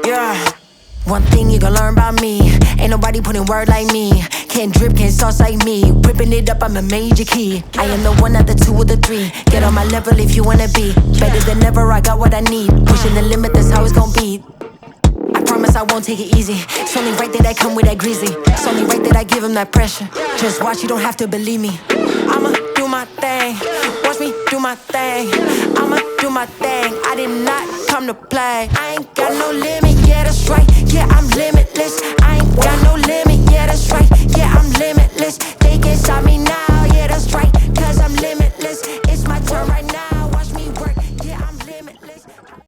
Yeah. One thing you gon' learn about me, ain't nobody putting word like me. Can't drip, can't sauce like me. Ripping it up, I'm a major key. I am the one, not the two or the three. Get on my level if you wanna be better than ever, I got what I need. Pushing the limit, that's how it's gon' be. I promise I won't take it easy. It's only right that I come with that greasy. It's only right that I give him that pressure. Just watch, you don't have to believe me. I'ma do my thing, watch me do my thing. I'ma do my thing, I did not come to play. I ain't got no limit, yeah that's right, yeah I'm limitless. I ain't got no limit.